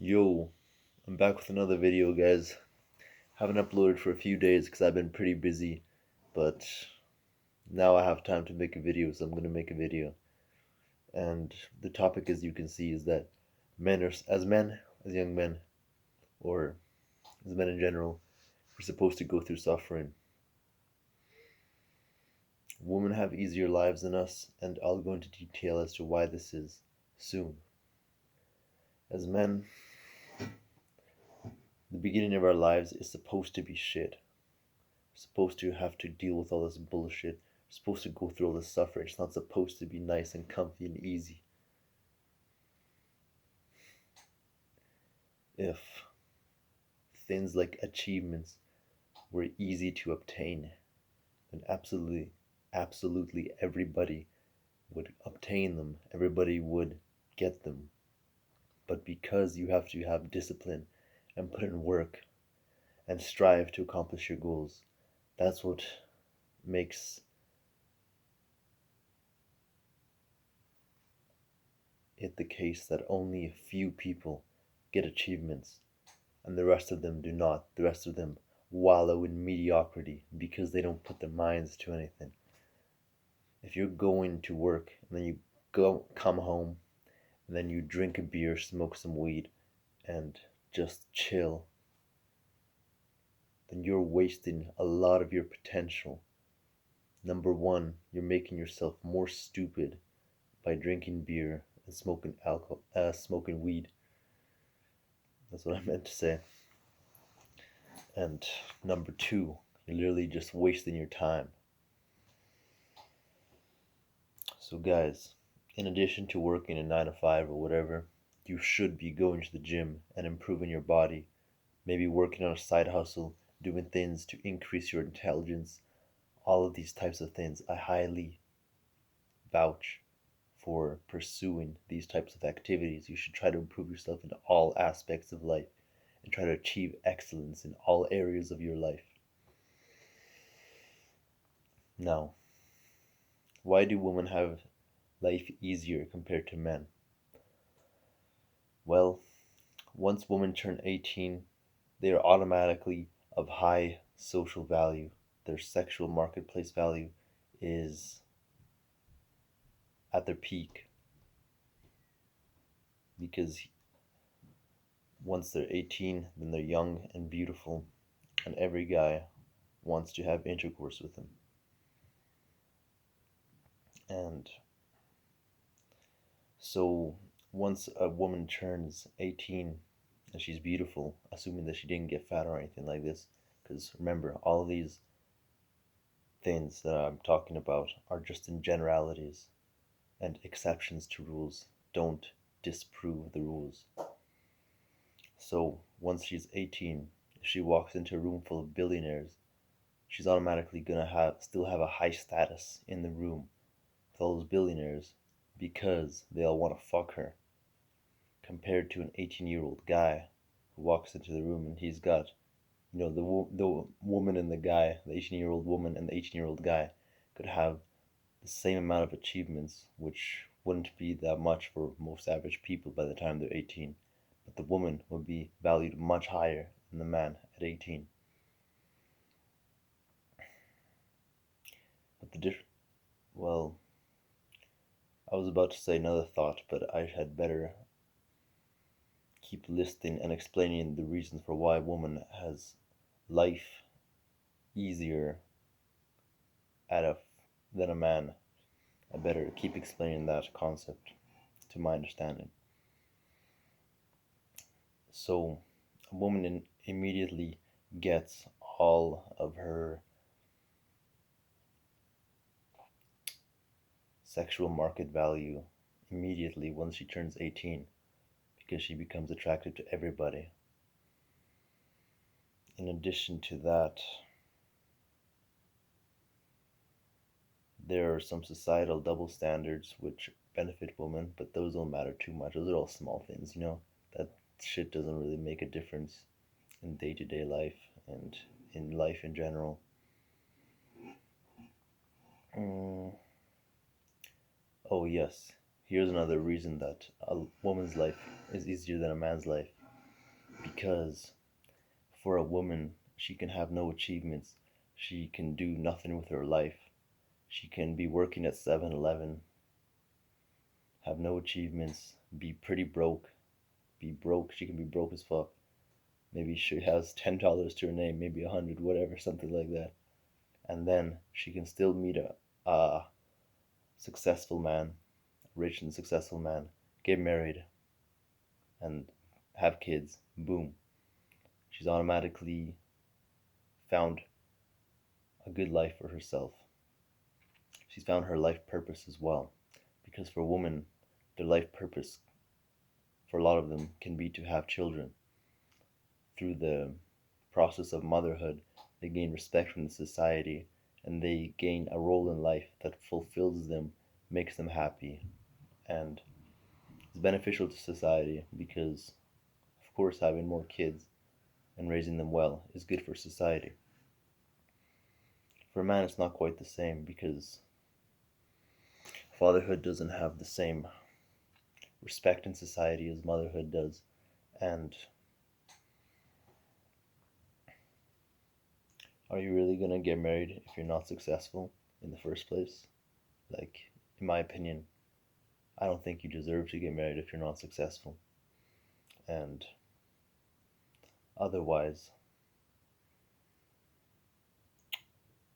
Yo, I'm back with another video, guys. Haven't uploaded for a few days because I've been pretty busy, but now I have time to make a video, so I'm gonna make a video. And the topic, as you can see, is that as young men, or as men in general, we're supposed to go through suffering. Women have easier lives than us, and I'll go into detail as to why this is soon. As men, the beginning of our lives is supposed to be shit. Supposed to have to deal with all this bullshit. We're supposed to go through all this suffering. It's not supposed to be nice and comfy and easy. If things like achievements were easy to obtain, then absolutely everybody would obtain them. Everybody would get them. But because you have to have discipline and put in work and strive to accomplish your goals, that's what makes it the case that only a few people get achievements and the rest of them do not. The rest of them wallow in mediocrity because they don't put their minds to anything. If you're going to work and then you come home and then you drink a beer, smoke some weed, and just chill, then you're wasting a lot of your potential. Number one, you're making yourself more stupid by drinking beer and smoking weed. That's what I meant to say. And number two, you're literally just wasting your time. So guys, in addition to working a 9 to 5 or whatever, you should be going to the gym and improving your body. Maybe working on a side hustle, doing things to increase your intelligence. All of these types of things, I highly vouch for pursuing these types of activities. You should try to improve yourself in all aspects of life and try to achieve excellence in all areas of your life. Now, why do women have life easier compared to men? Well, once women turn 18, they are automatically of high social value. Their sexual marketplace value is at their peak because once they're 18, then they're young and beautiful, and every guy wants to have intercourse with them. And so once a woman turns 18 and she's beautiful, assuming that she didn't get fat or anything like this, because remember, all of these things that I'm talking about are just in generalities, and exceptions to rules don't disprove the rules. So once she's 18, if she walks into a room full of billionaires, she's automatically gonna still have a high status in the room with all those billionaires because they all want to fuck her. Compared to an 18-year-old guy who walks into the room and he's got, the woman and the guy, the 18-year-old woman and the 18-year-old guy could have the same amount of achievements, which wouldn't be that much for most average people by the time they're 18. But the woman would be valued much higher than the man at 18. But well, I was about to say another thought, but I had better keep listing and explaining the reasons for why a woman has life easier than a man. I better keep explaining that concept to my understanding. So, a woman immediately gets all of her sexual market value immediately once she turns 18 because she becomes attractive to everybody. In addition to that, there are some societal double standards which benefit women, but those don't matter too much. Those are all small things, That shit doesn't really make a difference in day-to-day life and in life in general. Oh yes, here's another reason that a woman's life is easier than a man's life. Because for a woman, she can have no achievements. She can do nothing with her life. She can be working at 7-Eleven, have no achievements, be pretty broke, be broke. She can be broke as fuck. Maybe she has $10 to her name, maybe 100, whatever, something like that. And then she can still meet a successful man, rich and successful man, get married, and have kids. Boom. She's automatically found a good life for herself. She's found her life purpose as well. Because for women, their life purpose, for a lot of them, can be to have children. Through the process of motherhood, they gain respect from the society, and they gain a role in life that fulfills them, makes them happy, and is beneficial to society because, of course, having more kids and raising them well is good for society. For a man, it's not quite the same because fatherhood doesn't have the same respect in society as motherhood does. And are you really gonna get married if you're not successful in the first place? Like, in my opinion, I don't think you deserve to get married if you're not successful. And otherwise,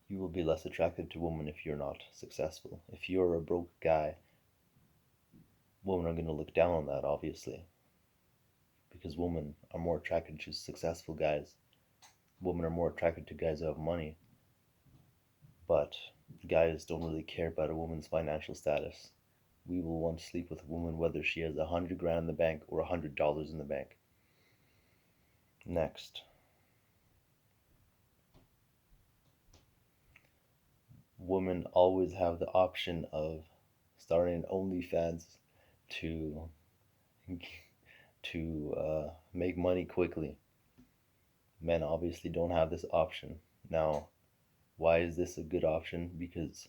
you will be less attracted to women if you're not successful. If you're a broke guy, women are going to look down on that, obviously, because women are more attracted to successful guys. Women are more attracted to guys who have money, but guys don't really care about a woman's financial status. We will want to sleep with a woman whether she has 100 grand in the bank or $100 in the bank. Next, women always have the option of starting OnlyFans to make money quickly. Men obviously don't have this option. Now, why is this a good option? Because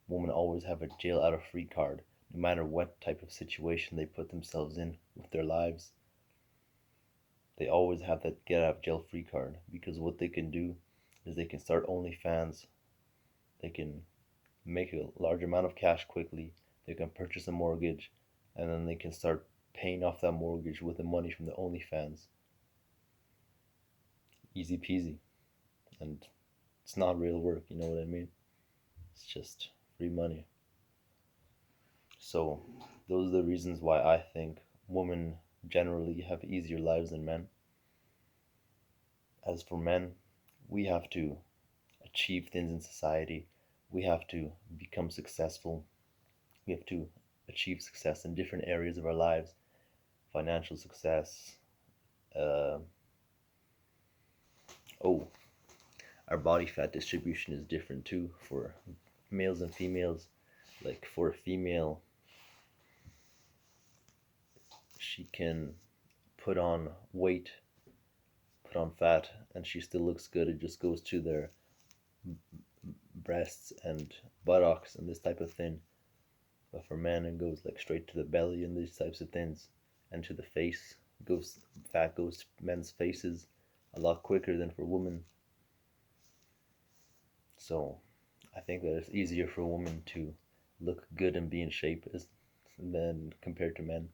women always have a jail out of free card, no matter what type of situation they put themselves in with their lives. They always have that get out of jail free card because what they can do is they can start OnlyFans, they can make a large amount of cash quickly, they can purchase a mortgage, and then they can start paying off that mortgage with the money from the OnlyFans. Easy peasy. And it's not real work, you know what I mean? It's just free money. So, those are the reasons why I think women generally have easier lives than men. As for men, we have to achieve things in society. We have to become successful. We have to achieve success in different areas of our lives. Financial success. Uh, oh, our body fat distribution is different too for males and females. Like for a female, she can put on weight, put on fat, and she still looks good. It just goes to their breasts and buttocks and this type of thing. But for men, it goes like straight to the belly and these types of things, and to the face. Fat goes to men's faces a lot quicker than for women. So I think that it's easier for a woman to look good and be in shape than compared to men.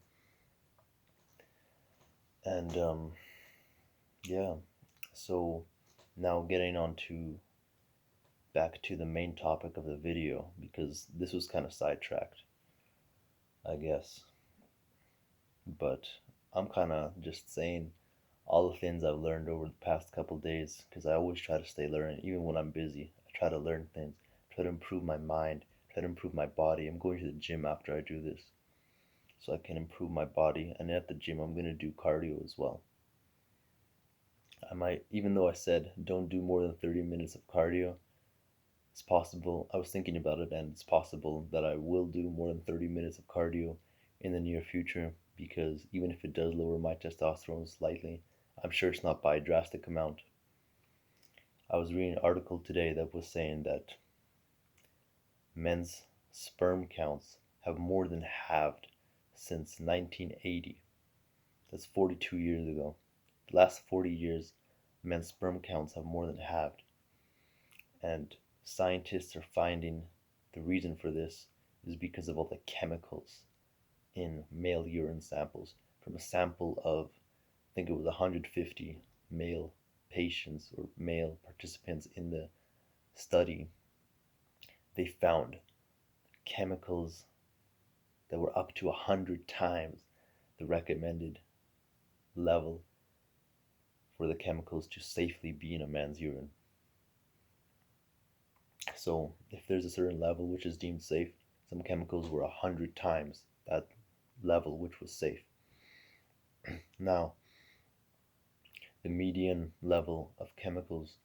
And yeah, so now getting on to back to the main topic of the video, because this was kind of sidetracked, I guess. But I'm kind of just saying all the things I've learned over the past couple days, because I always try to stay learning, even when I'm busy. I try to learn things, try to improve my mind, try to improve my body. I'm going to the gym after I do this, so I can improve my body. And at the gym, I'm going to do cardio as well. I might, even though I said don't do more than 30 minutes of cardio, it's possible. I was thinking about it, and it's possible that I will do more than 30 minutes of cardio in the near future, because even if it does lower my testosterone slightly, I'm sure it's not by a drastic amount. I was reading an article today that was saying that men's sperm counts have more than halved since 1980. That's 42 years ago. The last 40 years, men's sperm counts have more than halved. And scientists are finding the reason for this is because of all the chemicals in male urine samples. From a sample of, I think it was 150 male patients or male participants in the study, they found chemicals that were up to 100 times the recommended level for the chemicals to safely be in a man's urine. So if there's a certain level which is deemed safe, some chemicals were 100 times that level which was safe. Now, the median level of chemicals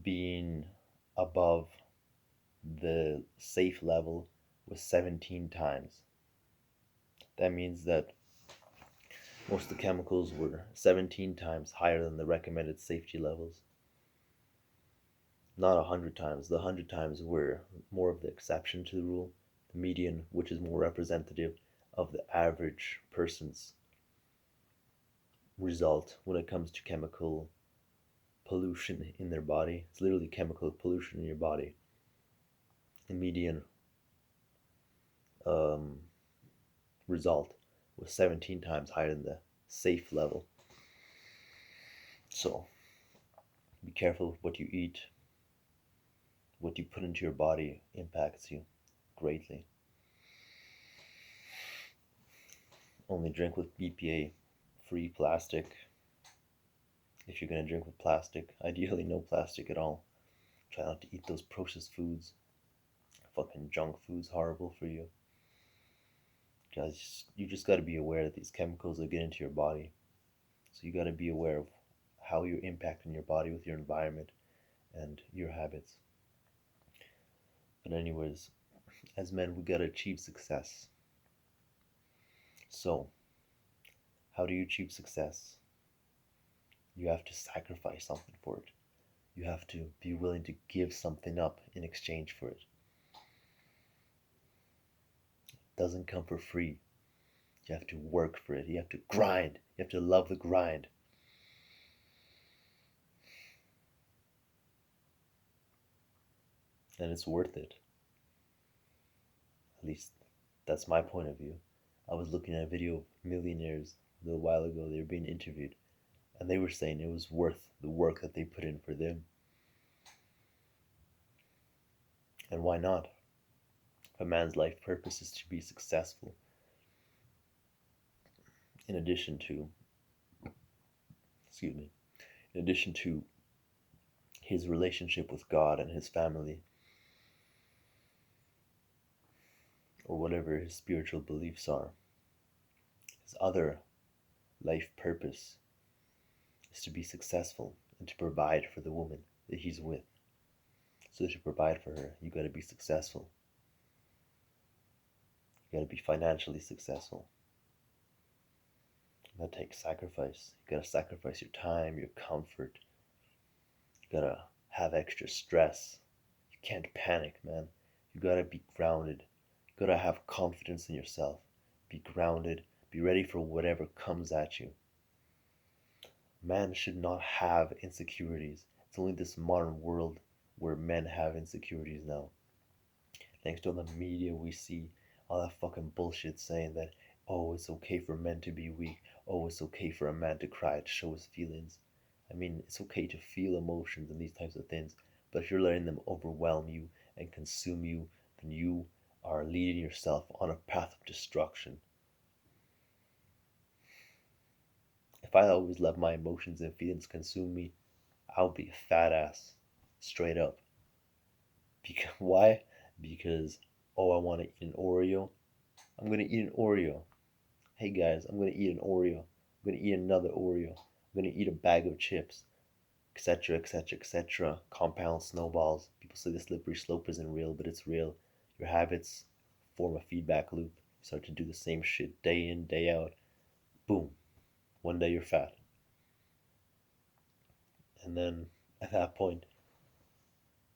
being above the safe level was 17 times. That means that most of the chemicals were 17 times higher than the recommended safety levels. Not 100 times. The 100 times were more of the exception to the rule. The median, which is more representative of the average person's result when it comes to chemical pollution in their body. It's literally chemical pollution in your body. The median result was 17 times higher than the safe level. So be careful with what you eat. What you put into your body impacts you greatly. Only drink with BPA free plastic. If you're going to drink with plastic, ideally no plastic at all. Try not to eat those processed foods. Fucking junk food's horrible for you. Guys, you just got to be aware that these chemicals will get into your body. So you got to be aware of how you're impacting your body with your environment and your habits. But anyways, as men, we got to achieve success. So, how do you achieve success? You have to sacrifice something for it. You have to be willing to give something up in exchange for it. It doesn't come for free. You have to work for it. You have to grind. You have to love the grind. And it's worth it. At least that's my point of view. I was looking at a video of millionaires a little while ago. They were being interviewed, and they were saying it was worth the work that they put in for them. And why not? If a man's life purpose is to be successful, in addition to his relationship with God and his family, or whatever his spiritual beliefs are, his other life purpose is to be successful and to provide for the woman that he's with. So to provide for her, you got to be successful. You got to be financially successful. That takes sacrifice. You got to sacrifice your time, your comfort. You got to have extra stress. You can't panic, man. You got to be grounded. You got to have confidence in yourself. Be grounded. Be ready for whatever comes at you. Man should not have insecurities. It's only this modern world where men have insecurities now. Thanks to all the media we see, all that fucking bullshit saying that, oh, it's okay for men to be weak. Oh, it's okay for a man to cry, to show his feelings. I mean, it's okay to feel emotions and these types of things, but if you're letting them overwhelm you and consume you, then you are leading yourself on a path of destruction. If I always let my emotions and feelings consume me, I'll be a fat ass, straight up. Because why? Because, oh, I want to eat an Oreo. I'm gonna eat an Oreo. Hey guys, I'm gonna eat an Oreo. I'm gonna eat another Oreo. I'm gonna eat a bag of chips, etc., etc., etc. Compound snowballs. People say the slippery slope isn't real, but it's real. Your habits form a feedback loop. You start to do the same shit day in, day out. Boom. One day you're fat. And then at that point,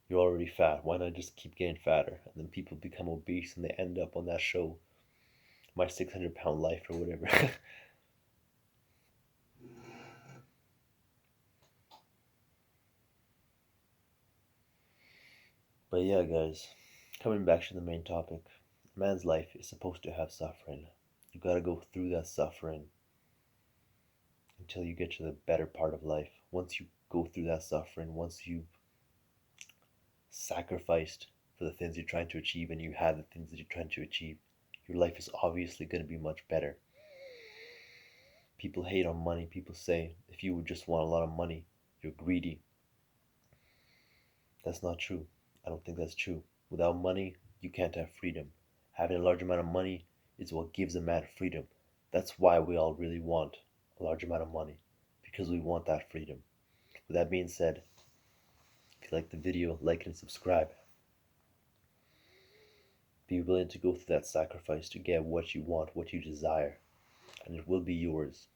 you're already fat. Why not just keep getting fatter? And then people become obese and they end up on that show, my 600-pound life or whatever. But yeah, guys, coming back to the main topic, a man's life is supposed to have suffering. You gotta go through that suffering until you get to the better part of life. Once you go through that suffering, once you've sacrificed for the things you're trying to achieve and you have the things that you're trying to achieve, your life is obviously going to be much better. People hate on money. People say if you would just want a lot of money, you're greedy. That's not true. I don't think that's true. Without money, you can't have freedom. Having a large amount of money is what gives a man freedom. That's why we all really want a large amount of money, because we want that freedom. With that being said, if you like the video, like and subscribe. Be willing to go through that sacrifice to get what you want, what you desire, and it will be yours.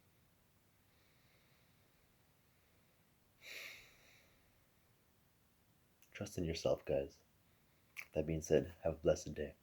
Trust in yourself, guys. That being said, have a blessed day.